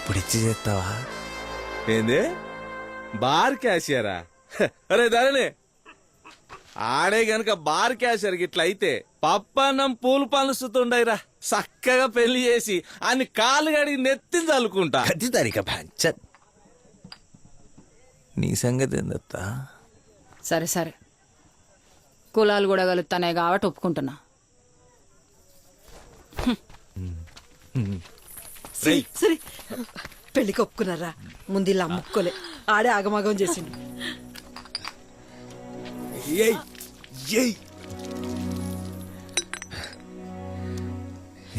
ఇప్పుడు ఇచ్చి చేస్తావా? ఏంది బార్ క్యాషియరా? అరే ధరణి, ఆడే గనక బార్ క్యాషియర్ గిట్ల అయితే పప్పన్నం పూలు పనుస్తుండయిరా. చక్కగా పెళ్లి చేసి అన్ని కాలు గడిగి నెత్తి చల్లుకుంటా. అది తరిక పంచత్. నీ సంగతి ఏందత్తా? సరే సరే, కులాలు కూడా కలుగుతానే కాబట్టి ఒప్పుకుంటున్నా. సరే పెళ్లికి ఒప్పుకున్నారా? ముందు ఇలా అమ్ముకోలే, ఆడే ఆగమాగం చేసిండు.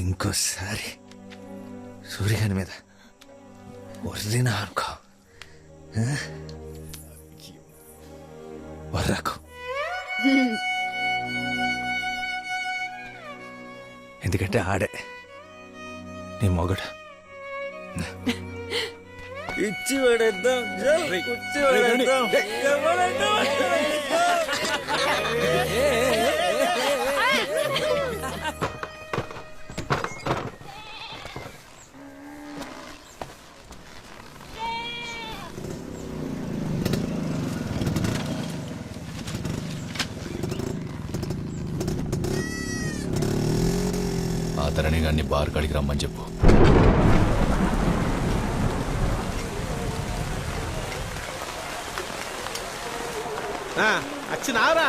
ఇంకోసారి సూర్యగాని మీద వర్రినా అనుకో, వర్రకు. ఎందుకంటే ఆడే నీ మొగడు. ఇచ్చి పడేద్దాం, ఇచ్చి పడేద్దాం. ఆ తరణి గారిని బార్ కాడికి రమ్మని చెప్పు. వచ్చినావరా?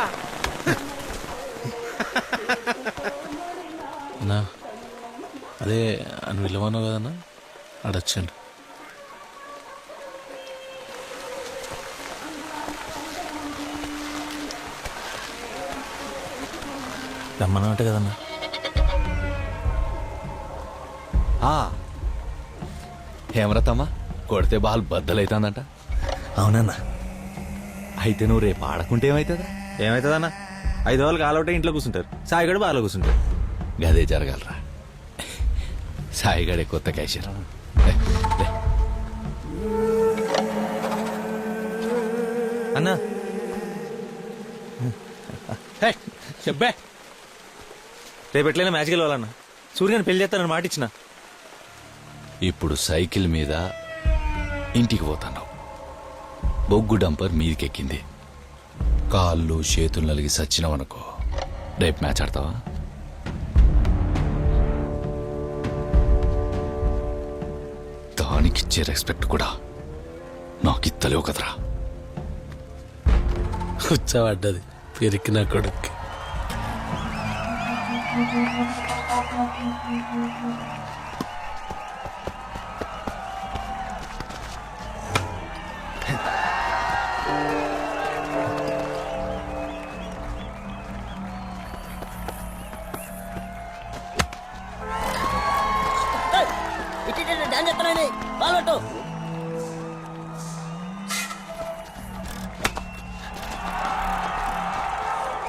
అన్నా అదే అని వెళ్ళమన్నావు కదన్నా, ఆడొచ్చండి. రమ్మన్నట్టు కదన్నా. హేమరతమ్మ కొడితే బాల్ బద్దలైతుందంట. అవునన్నా. అయితే నువ్వు రేపు ఆడకుంటే ఏమవుతుందా? ఏమవుతుందన్నా? 5 రోజులు ఆలౌటే ఇంట్లో కూర్చుంటారు, సాయిగడు బాగా కూర్చుంటారు. గదే జరగలరా. సాయిగడే కొత్త క్యాషియర్. అన్నా చెప్పే, రేపు ఎట్లయినా మ్యాచ్కి వెళ్ళాలన్నా. సూర్యని పెళ్లి చేస్తానని మాట ఇచ్చిన. ఇప్పుడు సైకిల్ మీద ఇంటికి పోతాను. బొగ్గు డంపర్ మీదికెక్కింది. కాళ్ళు చేతులు నలిగి సచ్చినావనుకో, రేపు మ్యాచ్ ఆడతావా? దానికిచ్చే రెస్పెక్ట్ కూడా నాకిత్తలేవు కదరా. కూర్చోబడ్డది పెరికిన కొడుక్కి.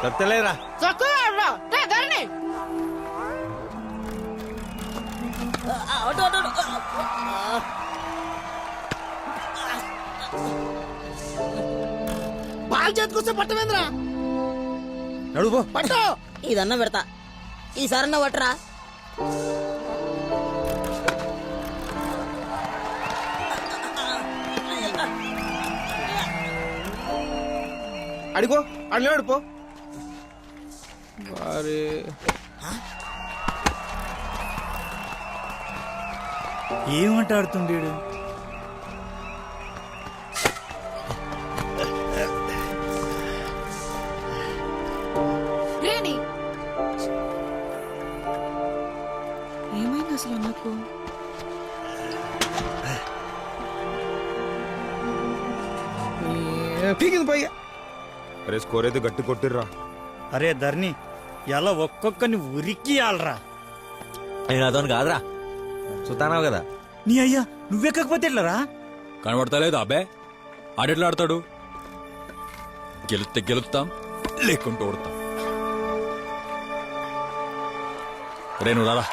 చెప్తలేరా? బాల్ చేతికొస్తే పట్టమేంద్రా? నడుపో. పట్టు. ఇదన్నా పెడతా, ఈసారన్నా పట్టరా. అడిగో అడిలో అడిపో. ఏమంటాడుతుండేడు? ఏమైంది అసలు నాకు? పీకింది పైగా. అరే స్కోర్ అయితే గట్టి కొట్టిర్రా. అరే ధర్ని, ఎలా ఒక్కొక్కరిని ఉరికి ఆలరా. నేను అతను కాదురా, చూస్తానావు కదా. నీ అయ్యా నువ్వెక్కకపోతే ఎట్లరా? కనబడతలేదు అబ్బే, ఆడెట్లా ఆడతాడు? గెలుస్తే గెలుస్తాం, లేకుంటూ ఓడతాం. రేను రారా.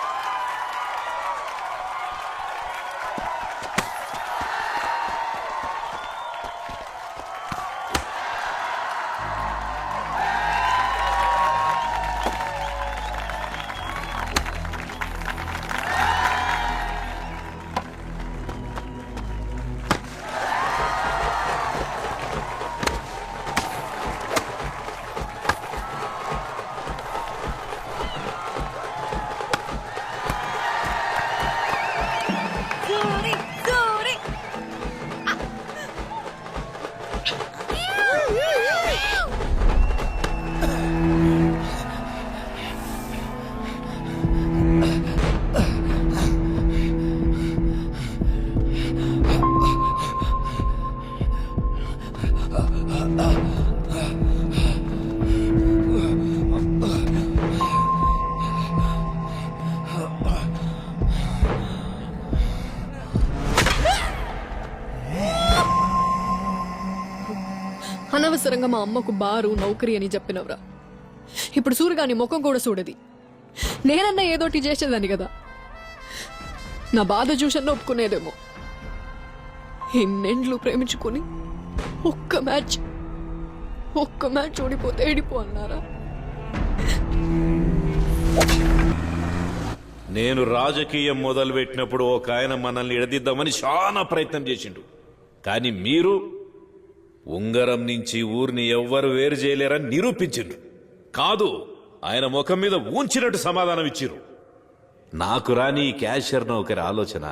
అనవసరంగా మా అమ్మకు బారు నౌకరీ అని చెప్పినవరా. ఇప్పుడు సూర్యగాని ముఖం కూడా చూడది. నేనన్నా ఏదోటి చేసేదాన్ని కదా. నా బాధ చూసన్నా ఒప్పుకునేదేమో. ఇన్నెండ్లు ప్రేమించుకుని ఒక్క మ్యాచ్ ఓడిపోతే ఏడిపో అన్నారా? నేను రాజకీయం మొదలుపెట్టినప్పుడు ఒక ఆయన మనల్ని ఎడదిద్దామని చాలా ప్రయత్నం చేసిండు. కానీ మీరు ఉంగరం నుంచి ఊరిని ఎవ్వరు వేరు చేయలేరని నిరూపించిండ్రు. కాదు, ఆయన ముఖం మీద ఊంచినట్టు సమాధానం ఇచ్చిర్రు. నాకు రాని ఈ క్యాషియర్ నౌకరి ఆలోచన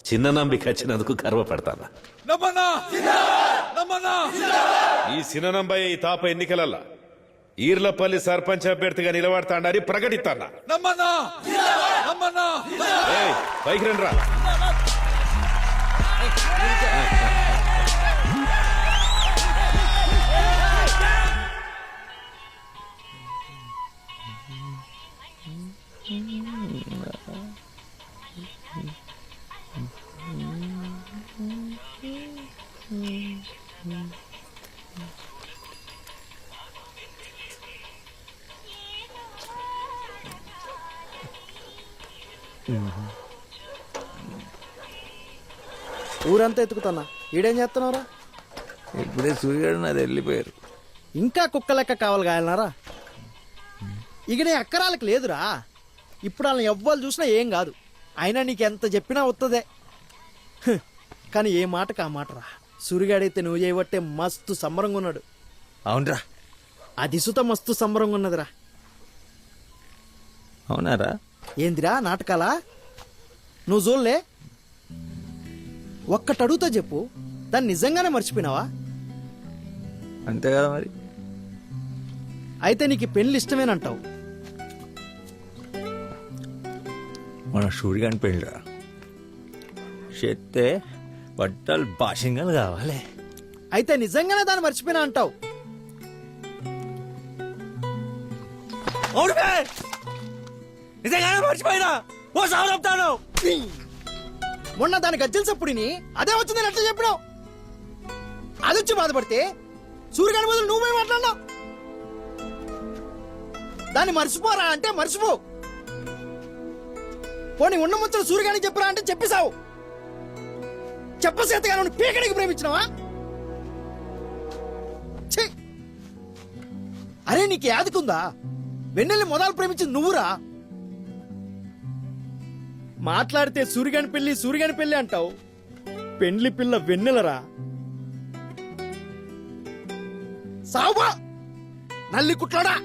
చిన్న నంబికి వచ్చినందుకు గర్వపడతాను. ఈ సిననంబయ్య ఈ తాప ఎన్నికలల్లా ఈర్లపల్లి సర్పంచ్ అభ్యర్థిగా నిలబడతాడని ప్రకటిస్తానా. ఏయ్, పైకి రండి రా. ఊరంతా ఎత్తుకుతున్నా. ఈడేం చేస్తున్నారా? ఇప్పుడే సూర్యుడు నాది వెళ్ళిపోయారు. ఇంకా కుక్క లెక్క కావాలి కాయలనారా? ఇక నీ అక్కరాలకు లేదురా. ఇప్పుడు వాళ్ళని ఎవ్వరు చూసినా ఏం కాదు. అయినా నీకు ఎంత చెప్పినా వస్తుందే. కానీ ఏ మాటకు ఆ మాటరా. సూర్యగాడైతే నువ్వు చేయబట్టే మస్తు సంబరంగా ఉన్నాడు. అవునరా? అది సుత మస్తు సంబరంగా ఉన్నదిరా. అవునారా? ఏందిరా నాటకాలా? నువ్వు చూడలే? ఒక్కటి అడుగుతా చెప్పు, దాన్ని నిజంగానే మర్చిపోయినావా? అంతే కదా మరి. అయితే నీకు పెళ్లి ఇష్టమేనంటావు. మన సూర్యగాని పెళ్ళిరా చేస్తే బట్టలు భాషంగాలు కావాలి. అయితే నిజంగానే దాన్ని మర్చిపోయినా అంటావు. అవును బే, నిజంగానే మర్చిపోయినా. ఓ సాగు చెప్తాను. మొన్న దాని గజ్జల సప్పుడిని అదే వచ్చిందని ఎట్లా చెప్పినావు? అదొచ్చి బాధపడితే సూర్యగాని బదులు నువ్వే మాట్లాడినావు. దాన్ని మర్చిపోరా అంటే మర్చిపో. పోనీ ఉన్న ముచ్చట సూర్యగాని చెప్పరా అంటే చెప్పేశావు. చెప్పసేతగా నువ్వు పీకడికి ప్రేమించినావా? ఛీ! అరే నీకు యాదకుందా? వెన్నెల్ని మొదలు ప్రేమించింది నువ్వురా. మాట్లాడితే సూర్యగాని పెళ్లి అంటావు. పెండ్లి పిల్ల వెన్నెలరా. సావుబా నల్లి కుట్లాడా.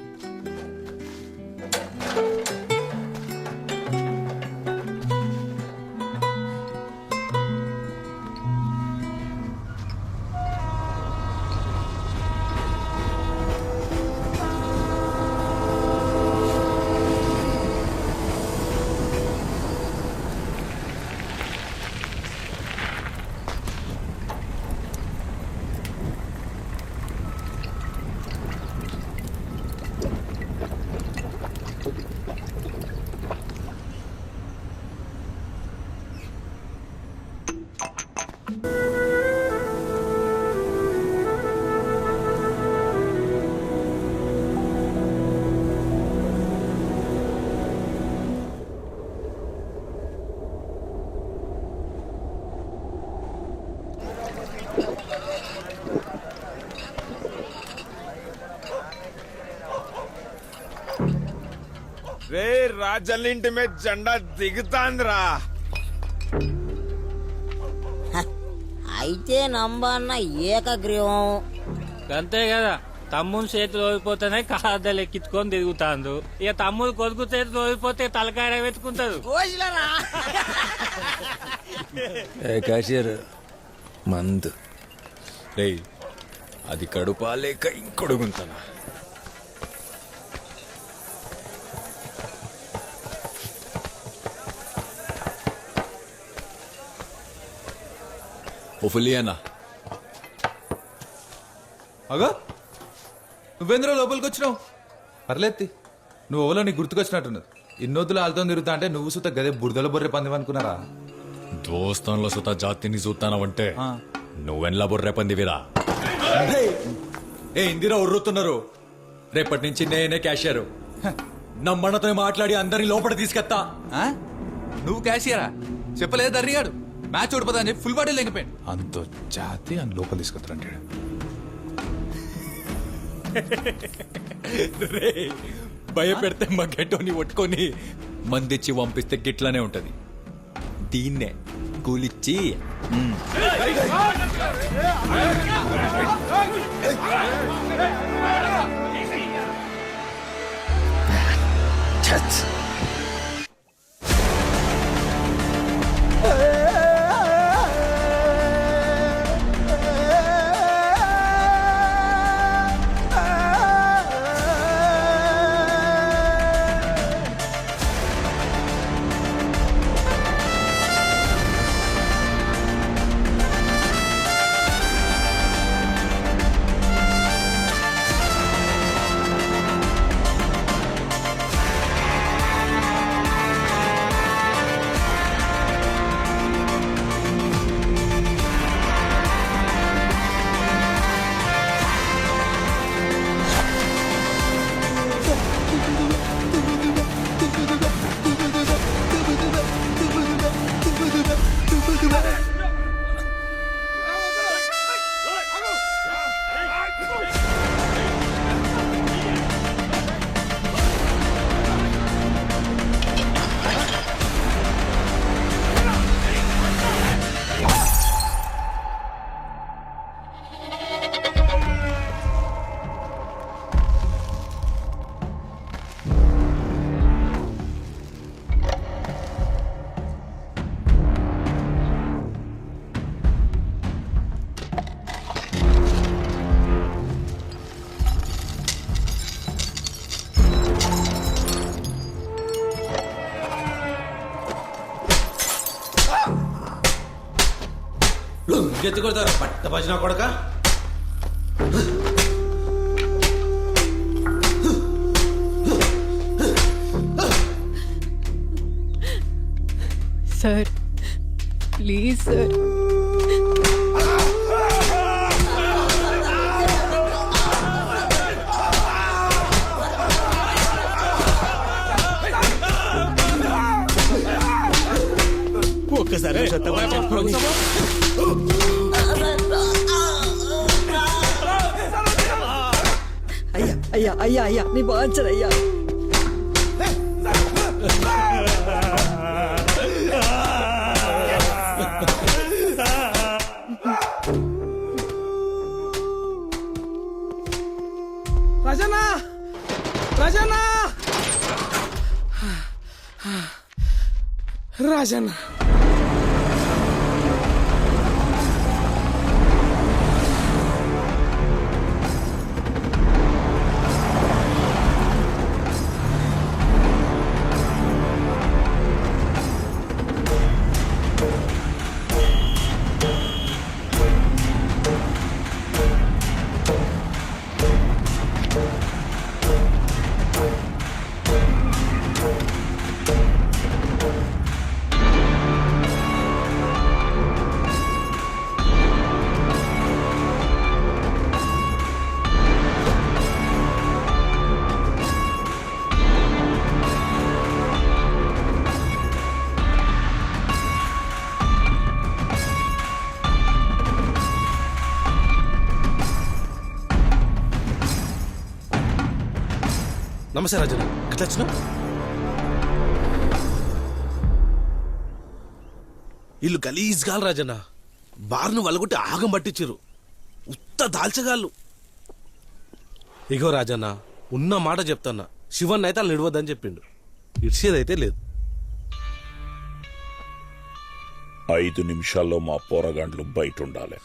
రే రాజల్లింటి మీద జెండా దిగుతాందిరా. అయితే నంబన్న ఏకగ్రీవం. అంతే కదా. తమ్ముని చేతులు ఓడిపోతేనే కాదలు ఎక్కించుకొని తిరుగుతాండు. ఇక తమ్ముడు కొడుకు చేతులు ఓడిపోతే తలకాయ వెతుకుంటారు. క్యాషియర్ మంద్ రేయ్, అది కడుపా లేక ఇంకొడుగుంటానా? ఓ ఫుల్లీ అన్నా. అగో నువ్వేంద్ర లోపలికి వచ్చినావు? పర్లేదు, నువ్వు ఓలో నీకు గుర్తుకొచ్చినట్టున్నది. ఇన్నొద్దులు వాళ్ళతో తిరుగుతా అంటే నువ్వు సుత గదే బురదల బొర్రె పంది అనుకున్నారా? దోస్తాన్లో సుతా జాతిని చూస్తానవంటే నువ్వెన్లా బొర్రె పందివిరా. ఏ ఇందిరా ఉర్రుతున్నారు. రేపటి నుంచి నేనే క్యాషియర్. నమ్మన్నతో మాట్లాడి అందరిని లోపల తీసుకెత్తా. ఆ? నువ్వు క్యాషియరా? చెప్పలేదు దర్రిగాడు మ్యాచ్ ఓడిపోతా అని చెప్పి ఫుల్ బాడీ లేకపోయాడు. అంత జాతి అని లోపల తీసుకొస్తారంటాడు. రే, భయపెడితే మా గెట్టోని పట్టుకొని మందిచ్చి పంపిస్తే గిట్లానే ఉంటది. దీన్నే కూలిచ్చి ఎత్తి కొడతారు పట్ట భజన కొడక. Sir please sir. ఒక్కసారి అయ్యా అయ్యా అయ్యా అయ్యా నీ బాంచరు అయ్యా. రజనా రజనా రాజన్న నమస్తే రాజన్న, ఎట్లా వచ్చినావు? ఇల్లు గలీజ్ గాలు రాజన్న. బార్ను వలగొట్టి ఆగం పట్టించారు. ఉత్త దాల్చగాళ్ళు. ఇగో రాజన్న ఉన్న మాట చెప్తున్నా శివన్ అయితే వాళ్ళు నిడవద్దని చెప్పిండు ఇడ్చేదైతే లేదు 5 నిమిషాల్లో మా పోరగాండ్లు బయట ఉండాలి.